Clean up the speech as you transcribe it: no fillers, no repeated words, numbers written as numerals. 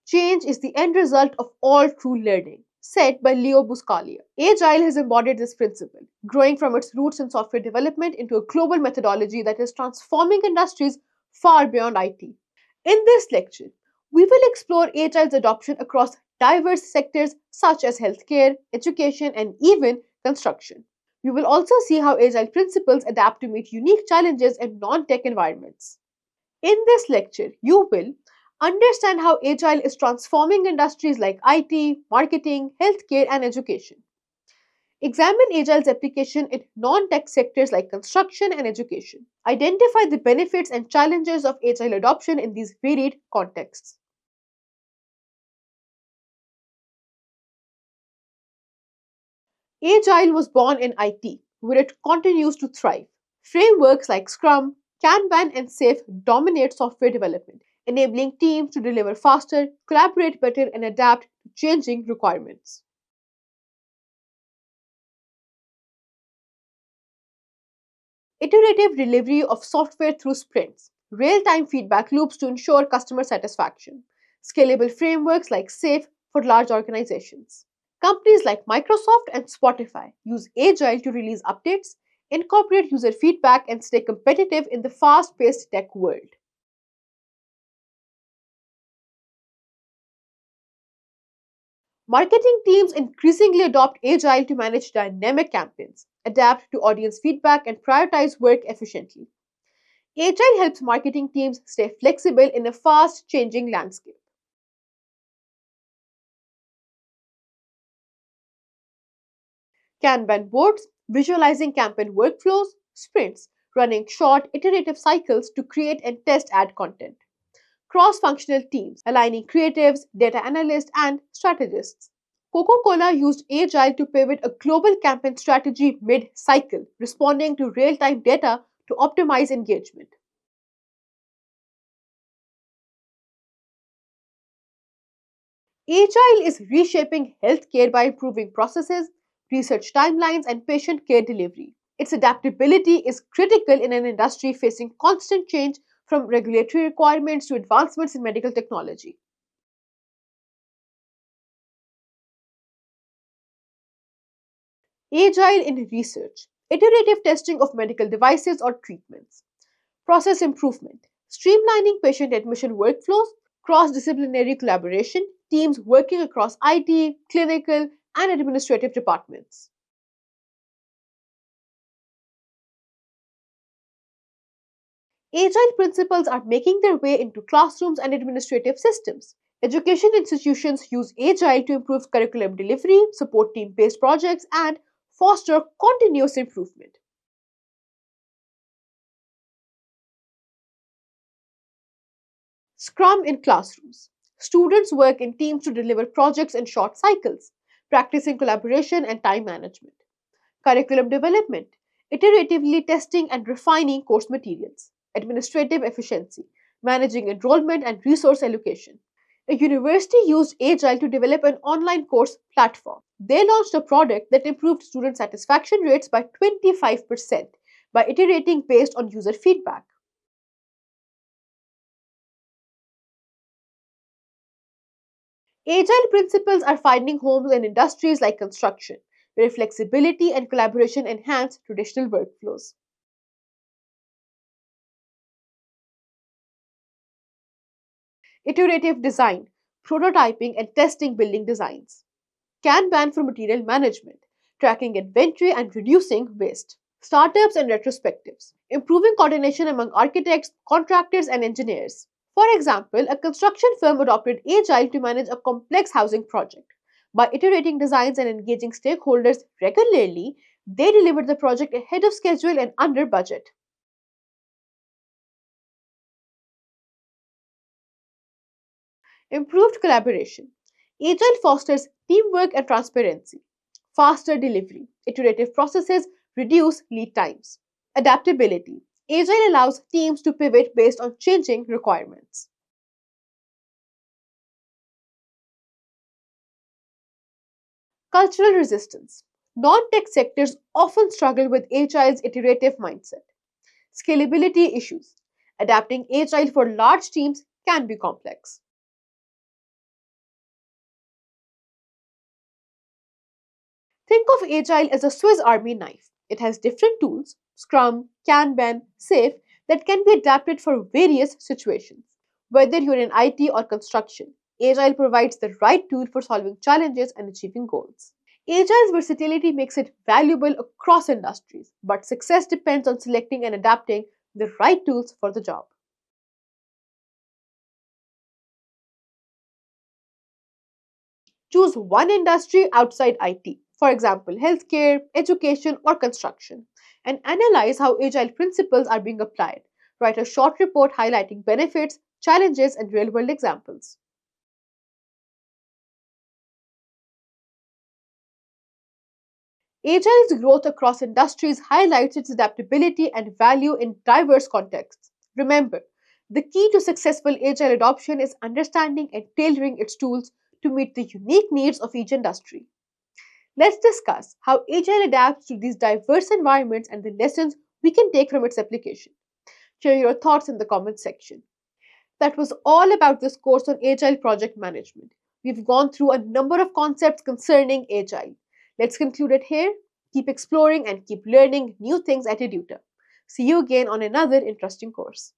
Change is the end result of all true learning, said by Leo Buscaglia. Agile has embodied this principle, growing from its roots in software development into a global methodology that is transforming industries far beyond IT. In this lecture, we will explore Agile's adoption across diverse sectors such as healthcare, education, and even construction. We will also see how Agile principles adapt to meet unique challenges in non tech environments. In this lecture, you will understand how Agile is transforming industries like IT, marketing, healthcare, and education. Examine Agile's application in non tech sectors like construction and education. Identify the benefits and challenges of Agile adoption in these varied contexts. Agile was born in IT, where it continues to thrive. Frameworks like Scrum, Kanban, and SAFe dominate software development, enabling teams to deliver faster, collaborate better, and adapt to changing requirements. Iterative delivery of software through sprints, real time feedback loops to ensure customer satisfaction, scalable frameworks like SAFe for large organizations. Companies like Microsoft and Spotify use Agile to release updates, incorporate user feedback, and stay competitive in the fast paced tech world. Marketing teams increasingly adopt Agile to manage dynamic campaigns, adapt to audience feedback, and prioritize work efficiently. Agile helps marketing teams stay flexible in a fast changing landscape. Kanban boards, visualizing campaign workflows, sprints, running short iterative cycles to create and test ad content. Cross functional teams, aligning creatives, data analysts, and strategists. Coca Cola used Agile to pivot a global campaign strategy mid cycle, responding to real time data to optimize engagement. Agile is reshaping healthcare by improving processes, research timelines, and patient care delivery. Its adaptability is critical in an industry facing constant change from regulatory requirements to advancements in medical technology. Agile in research, iterative testing of medical devices or treatments, process improvement, streamlining patient admission workflows, cross disciplinary collaboration, teams working across IT, clinical, and administrative departments. Agile principles are making their way into classrooms and administrative systems. Education institutions use Agile to improve curriculum delivery, support team based projects, and foster continuous improvement. Scrum in classrooms. Students work in teams to deliver projects in short cycles, practicing collaboration and time management. Curriculum development. Iteratively testing and refining course materials. Administrative efficiency. Managing enrollment and resource allocation. A university used Agile to develop an online course platform. They launched a product that improved student satisfaction rates by 25% by iterating based on user feedback. Agile principles are finding homes in industries like construction, where flexibility and collaboration enhance traditional workflows. Iterative design, prototyping and testing building designs. Kanban for material management, tracking inventory and reducing waste. Startups and retrospectives, improving coordination among architects, contractors, and engineers. For example, a construction firm adopted Agile to manage a complex housing project. By iterating designs and engaging stakeholders regularly, they delivered the project ahead of schedule and under budget. Improved collaboration. Agile fosters teamwork and transparency. Faster delivery. Iterative processes reduce lead times. Adaptability. Agile allows teams to pivot based on changing requirements. Cultural resistance. Non tech sectors often struggle with Agile's iterative mindset. Scalability issues. Adapting Agile for large teams can be complex. Think of Agile as a Swiss Army knife. It has different tools, Scrum, Kanban, Safe, that can be adapted for various situations. Whether you're in IT or construction, Agile provides the right tool for solving challenges and achieving goals. Agile's versatility makes it valuable across industries, but success depends on selecting and adapting the right tools for the job. Choose one industry outside IT, for example, healthcare, education, or construction, and analyze how Agile principles are being applied. Write a short report highlighting benefits, challenges, and real world examples. Agile's growth across industries highlights its adaptability and value in diverse contexts. Remember, the key to successful Agile adoption is understanding and tailoring its tools to meet the unique needs of each industry. Let's discuss how Agile adapts to these diverse environments and the lessons we can take from its application. Share your thoughts in the comments section. That was all about this course on Agile project management. We've gone through a number of concepts concerning Agile. Let's conclude it here. Keep exploring and keep learning new things at Eduta. See you again on another interesting course.